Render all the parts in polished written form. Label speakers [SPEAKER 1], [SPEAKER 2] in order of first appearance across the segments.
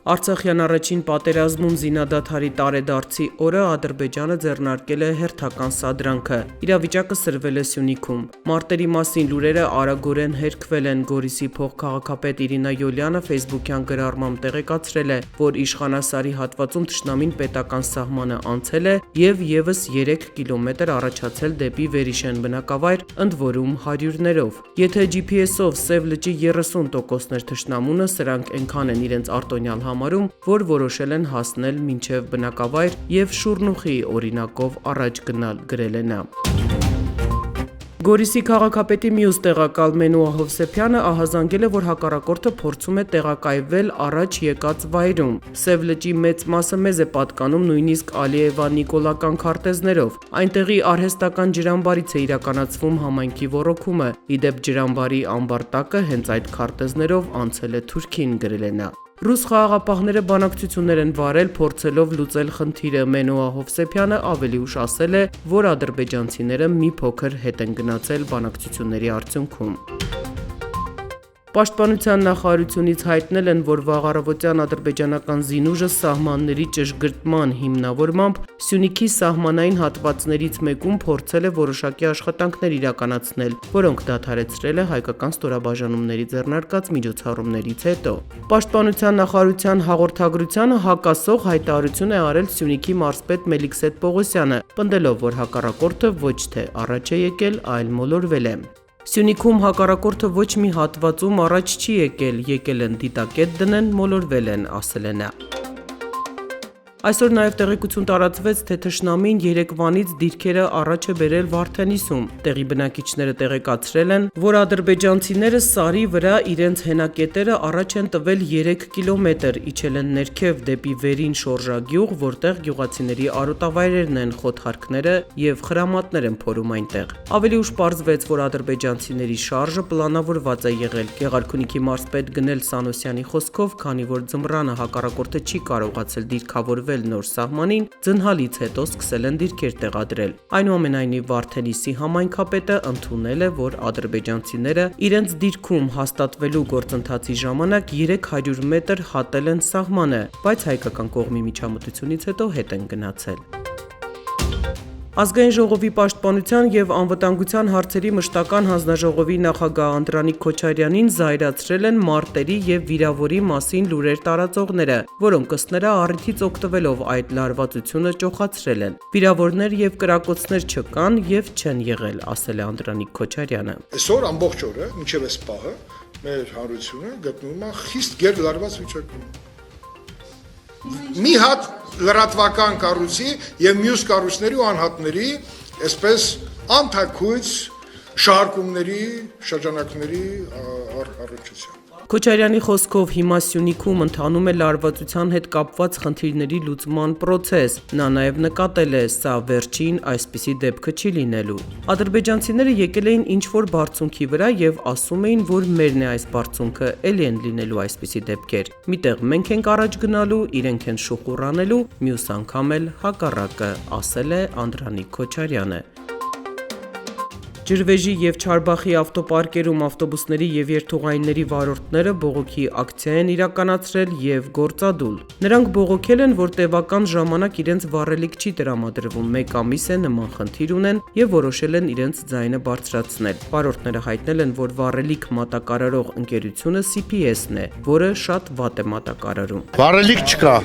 [SPEAKER 1] Արցախյան առաջին պատերազմում զինադադարի տարեդարձի օրը Ադրբեջանը ձեռնարկել է հերթական սադրանքը։ Իրավիճակը սրվել է Սյունիքում։ Մարտերի մասին լուրերը արագորեն հերքվել են։ Գորիսի փոխքաղաքապետ Իրինա Յոլյանը Facebook-յան գրառմամբ տեղեկացրել է, որ Իշխանասարի հատվածում թշնամին պետական սահմանը անցել է եւ եւս 3 կիլոմետր առաջացել դեպի Վերիշեն բնակավայր, ընդ որում հարյուրներով։ Եթե GPS-ով Սև լճի 30%-ներ թշնամունը, սրանք այնքան են իրենց արտոնյալ համարում, որ որոշել են հասնել մինչև բնակավայր եւ շուրնուխի օրինակով առաջ գնալ, գրել է նա։ Գորիսի քաղաքապետի մյուս տեղակալ Մենուա Հովսեփյանը ահազանգել է, որ հակառակորդը փորձում է տեղակայվել առաջ եկած վայրում։ Սև լճի մեծ մասը մեզ է պատկանում նույնիսկ Ալիևա-Նիկոլական քարտեզներով։ Այնտեղի արհեստական ջրամբարից է իրականացվում համայնքի ոռոգումը։ Իդեպ ջրամբարի ամբարտակը հենց այդ քարտեզներով անցել է Թուրքին, գրել է նա։ Ռուս խաղաղապահները բանակցություններ են վարել, փորձելով լուծել խնդիրը։ Մենուա Հովսեփյանը ավելի ուշ ասել է, որ ադրբեջանցիները մի փոքր հետ են գնացել բանակցությունների արդյունքում։ Պաշտպանության նախարարությունից հայտնել են, որ վաղ առավոտյան ադրբեջանական զինուժը սահմանների ճշգրտման հիմնավորմամբ Սյունիքի սահմանային հատվածներից մեկում փորձել է որոշակի աշխատանքներ իրականացնել, որոնք դադարեցրել է հայկական ստորաբաժանումների ձեռնարկած միջոցառումներից հետո։ Պաշտպանության նախարարության հաղորդագրությանը հակասող հայտարարություն է արել Սյունիքի մարզպետ Մելիքսեթ Պողոսյանը, պնդելով, որ հակառակորդը ոչ թե առաջ է եկել, այլ մոլորվել է։ Սյունիքում հակառակորդը ոչ մի հատվածում առաջ չի եկել են դիտակետ դնեն, մոլորվել են, ասել է նա։ Այսօր նաև տեղեկություն տարածվեց, թե թշնամին Երևանից դիրքերը առաջ է բերել Վարդենիսում։ Տեղի բնակիչները տեղեկացրել են, որ ադրբեջանցիները Սարի վրա իրենց հենակետերը առաջ են տվել 3 կիլոմետր, իջել են ներքև դեպի Վերին շորժագյուղ, որտեղ գյուղացիների արոտավայրերն են, խոթարքները եւ խրամատներ են փորում այնտեղ։ Ավելի ուշ պարզվեց, որ ադրբեջանցիների շարժը պլանավորված է եղել։ Գեղարքունիքի մարզպետ Գնել Սանոսյանի խոսքով, քանի որ ձմռանը հակառակորդը չի կարողացել դիրքավորվել նոր սահմանին, ձնհալից հետո սկսել են դիրքեր տեղադրել։ Այնուամենայնիվ Վարդենիսի համայնքապետը ընդունել է, որ ադրբեջանցիները իրենց դիրքում հաստատվելու գործընթացի ժամանակ 300 մետր հատել են սահմանը, բայց հայկական կողմի միջամտությունից հետո հետ են գնացել։ Ազգային ժողովի պաշտպանության եւ անվտանգության հարցերի մշտական հանձնաժողովի նախագահ Անդրանիկ Քոչարյանին զայրացրել են մարտերի եւ վիրավորի մասին լուրեր տարածողները, որոնք ըստ նրա առիթից օգտվելով այդ լարվածությունը ճոխացրել են։ Վիրավորներ եւ կրակոցներ չկան եւ չեն եղել, ասել է Անդրանիկ Քոչարյանը։
[SPEAKER 2] Այսօր ամբողջ օրը, մինչև այս պահը, մեր հանրությունը գտնվում է խիստ գերլարված վիճակում։ Մի հատ լրատվական կառույցի եւ մյուս կառույցների ու անհատների այսպես անթաքույց շարժումների, շրջանակների առնչությամբ։
[SPEAKER 1] Քոչարյանի խոսքով հիմա Սյունիքում ընթանում է լարվածության հետ կապված խնդիրների լուծման process։ Նա նաև նկատել է, սա վերջին այսպիսի դեպքը չի լինելու։ Ադրբեջանցիները եկել էին ինչ-որ բարձունքի վրա եւ ասում էին, որ մերն է այս բարձունքը, էլի են լինելու այսպիսի դեպքեր։ Միտեղ մենք ենք առաջ գնալու, իրենք են շուխուռ անելու, մյուս անգամ էլ հակառակը, ասել է Անդրանիկ Քոչարյանը։ Ջրվեժի եւ Չարբախի ավտոպարկերում ավտոբուսների եւ երթուղայինների վարորդները բողոքի ակցիա են իրականացրել եւ գործադուլ։ Նրանք բողոքել են, որ տևական ժամանակ իրենց վառելիք չի տրամադրվում, 1 ամիս է նման խնդիր ունեն եւ որոշել են իրենց ձայնը բարձրացնել։ Վարորդները հայտնել են, որ վառելիք մատակարարող ընկերությունը CPS-ն է, որը շատ վատ է մատակարարում։
[SPEAKER 3] Վառելիք չկա։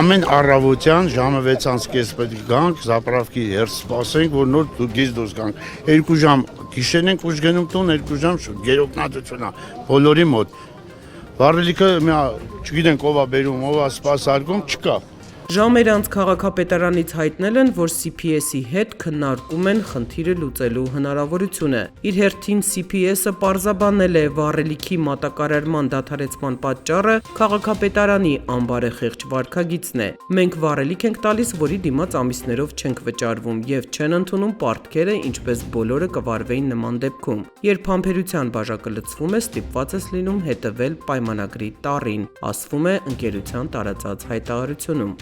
[SPEAKER 3] Ամեն առավոտյան ժամը 6:30 պետք գանք, զապրավկի հերթ սպասենք, որ նոր դուրս գանք։ 2 ժամ գիշերն ենք ուշ գնում տուն, 2 ժամ գերօգնատություն է բոլորի մոտ։ Վառելիքը չգիտենք ով է բերում, ով է սպասարկում, չկա։
[SPEAKER 1] Ժամեր անց քաղաքապետարանից հայտնել են, որ CPS-ի հետ քննարկում են խնդիրը լուծելու հնարավորությունը։ Իր հերթին CPS-ը պարզաբանել է վառելիքի մատակարարման դադարեցման պատճառը քաղաքապետարանի անբարեխիղճ վարքագիծն է։ Մենք վառելիք ենք տալիս, որի դիմաց ամիսներով չենք վճարվում եւ չեն ընդունում պարտքերը, ինչպես բոլորը կվարվեին նման դեպքում։ Երբ համբերության բաժակը լցվում է, ստիպված ես լինում հետևել պայմանագրի տառին, ասվում է ընկերության տարածած հայտարարությունում։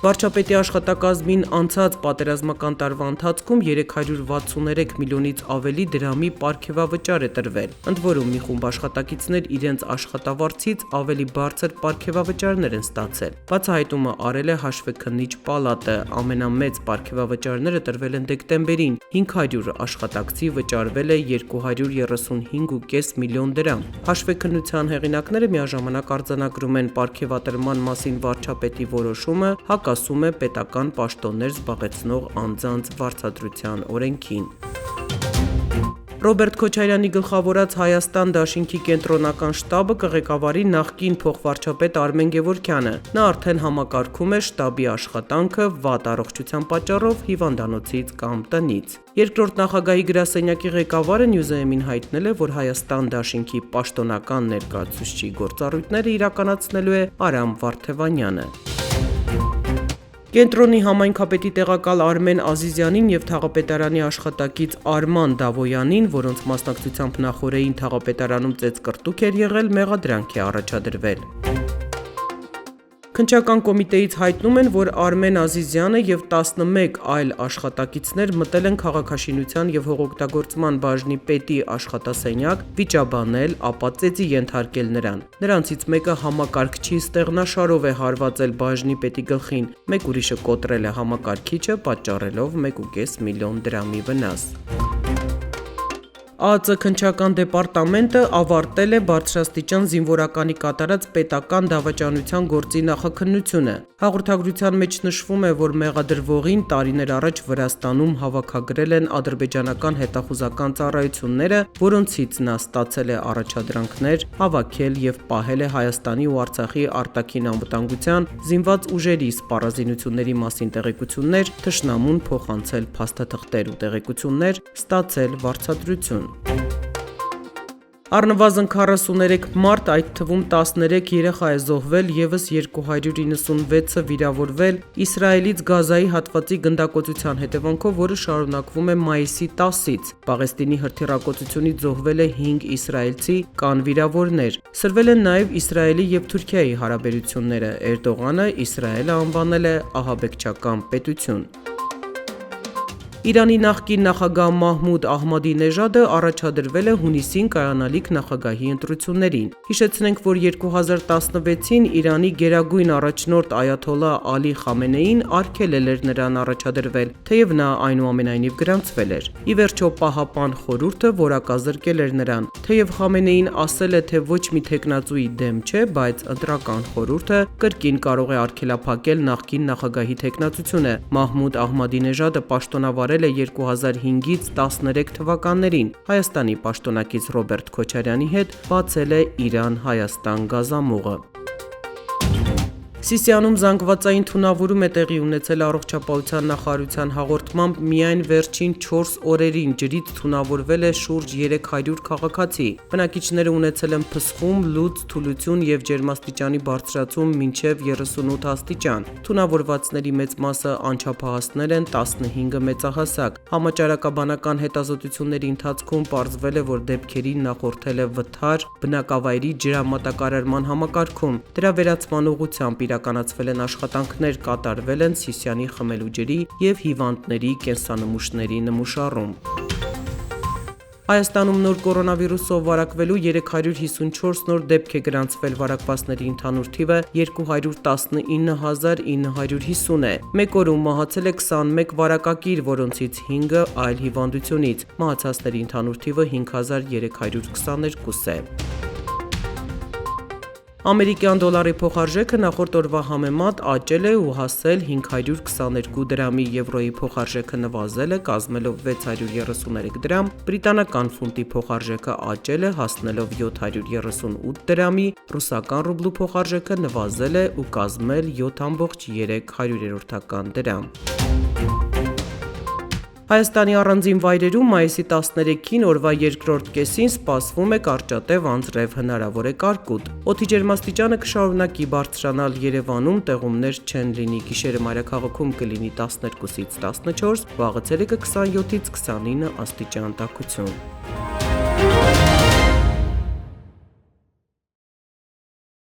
[SPEAKER 1] Վարչապետի աշխատակազմին անցած պատերազմական տարվա ընթացքում 363 միլիոնից ավելի դրամի պարգևավճար է տրվել, ընդ որում մի խումբ աշխատակիցներ իրենց աշխատավարձից ավելի բարձր պարգևավճարներ են ստացել։ Բացահայտումը արել է հաշվեկնիչ պալատը, ամենամեծ պարգևավճարները տրվել են դեկտեմբերին, 500 աշխատակցի վճարվել է 235.5 միլիոն դրամ։ Հաշվեկնության հեղինակները միաժամանակ արձանագրում են պարգևատրման մասին վարչապետի որոշումը հակասում է պետական պաշտոններ զբաղեցնող անձանց վարձատրության օրենքին։ Ռոբերտ Քոչարյանի գլխավորած Հայաստան դաշինքի կենտրոնական շտաբը կղեկավարի նախկին փոխվարչապետ Արմեն Գևորգյանը։ Նա արդեն համակարգում է շտաբի աշխատանքը վատ առողջության պատճառով հիվանդանոցից կամ տնից։ Երկրորդ նախագահի գրասենյակի ղեկավարը Նյուզեեմին հայտնել է, որ Հայաստան դաշինքի պաշտոնական ներկայացուցչի գործառույթները իրականացնելու է Արամ Վարդևանյանը։ Կենտրոնի համայնքապետի տեղակալ Արմեն Ազիզյանին եւ թաղապետարանի աշխատակից Արման Դավոյանին, որոնց մասնակցությամբ նախորդին թաղապետարանում ծեծկռտուք էր եղել, մեղադրանք է առաջադրվել։ Քննչական կոմիտեից հայտնում են, որ Արմեն Ազիզյանը եւ 11 այլ աշխատակիցներ մտել են քաղաքաշինության եւ հողօգտագործման բաժնի պետի աշխատասենյակ, վիճաբանել, ապա ծեծի ենթարկել նրան։ Նրանցից մեկը համակարգչի ստեղնաշարով է հարվածել բաժնի պետի գլխին, մեկ ուրիշը կոտրել է համակարգիչը, պատճառելով 1.5 միլիոն դրամի վնաս։ ԱԱԾ քննչական դեպարտամենտը ավարտել է բարձրաստիճան զինվորականի կատարած պետական դավաճանության գործի նախաքննությունը։ Հաղորդագրության մեջ նշվում է, որ մեղադրվողին տարիներ առաջ Վրաստանում հավաքագրել են ադրբեջանական հետախուզական ծառայությունները, որոնցից նա ստացել է առաջադրանքներ, հավաքել եւ պահել է Հայաստանի ու Արցախի արտաքին անվտանգության, զինված ուժերի սպառազինությունների մասին տեղեկություններ, թշնամուն փոխանցել փաստաթղթեր ու տեղեկություններ, ստացել վարձատրություն։ Առնվազն 43 մարդ, այդ թվում 13 երեխա է զոհվել, եւս 296-ը վիրավորվել Իսրայելից Գազայի հատվածի գնդակոծության հետևանքով, որը շարունակվում է մայիսի 10-ից։ Պաղեստինի հրթիռակոծությունից զոհվել է 5 իսրայելցի, կան վիրավորներ։ Սրվել են նաեւ Իսրայելի եւ Թուրքիայի հարաբերությունները։ Էրդողանը Իսրայելը անվանել է ահաբեկչական պետություն։ Իրանի նախկին նախագահ Մահմուդ Ահմադինեժադը առաջադրվել է հունիսին կայանալիք նախագահի ընտրություններին։ Հիշեցնենք, որ 2016-ին Իրանի գերագույն առաջնորդ Այաթոլլա Ալի Խամենեին արգելել էր նրան առաջադրվել, թեև նա այնուամենայնիվ գրանցվել էր։ Ի վերջո Պահապան խորհուրդը որակազրկել էր նրան, թեև Խամենեին ասել է, թե ոչ մի թեկնածուի դեմ չէ, բայց ընտրական խորհուրդը կրկին կարող է արգելափակել նախկին նախագահի թեկնածությունը։ Մահմուդ Ահմադինեժադը պաշտոնավարել է 2005-ից 13 թվականներին, Հայաստանի պաշտոնակից Ռոբերտ Քոչարյանի հետ բացել է Իրան-Հայաստան գազամուղը։ Սիսիանում զանգվածային թունավորում է տեղի ունեցել առողջապահության նախարարության հաղորդմամբ միայն վերջին 4 օրերին ջրից թունավորվել է շուրջ 300 քաղաքացի։ Բնակիչները ունեցել են փսխում, լուծ, թուլություն եւ ջերմաստիճանի բարձրացում մինչեւ 38 աստիճան։ Թունավորվածների մեծ մասը անչափահասներ են, 15-ը մեծահասակ։ Համաճարակաբանական հետազոտությունների ընթացքում պարզվել է, որ դեպքերին նախորդել է վթար բնակավայրի ջրամատակարարման համակարգում։ Դրա վերացման ուղղությամբ իրականացվել են աշխատանքներ, կատարվել են Սիսիանի խմելու ջրի եւ հիվանդների կենսանմուշների նմուշառում։ Հայաստանում նոր կորոնավիրուսով վարակվելու 354 նոր դեպք է գրանցվել, վարակվածների ընդհանուր թիվը 219.950 է։ Մեկ օրում մահացել է 21 վարակակիր, որոնցից 5-ը այլ հիվանդությունից։ Մահացածների ընդհանուր թիվը 5322 է։ Ամերիկյան դոլարի փոխարժեքը նախորդ օրվա համեմատ աճել է ու հասել 522 դրամի, եվրոյի փոխարժեքը նվազել է, կազմելով 633 դրամ, բրիտանական ֆունտի փոխարժեքը աճել է, հասնելով 738 դրամի, ռուսական ռուբլու փոխարժեքը նվազել է ու կազմել 7.3 դրամ։ Հայաստանի առանձին վայրերում մայիսի 13-ին օրվա երկրորդ կեսին սպասվում է կարճատև անձրև, հնարավոր է կարկուտ։ Օդի ջերմաստիճանը կշարունակի բարձրանալ, Երևանում տեղումներ չեն լինի, գիշերը մայրաքաղաքում կլինի 12-ից 14, վաղը ցերեկը 27-ից 29 աստիճան տաքություն։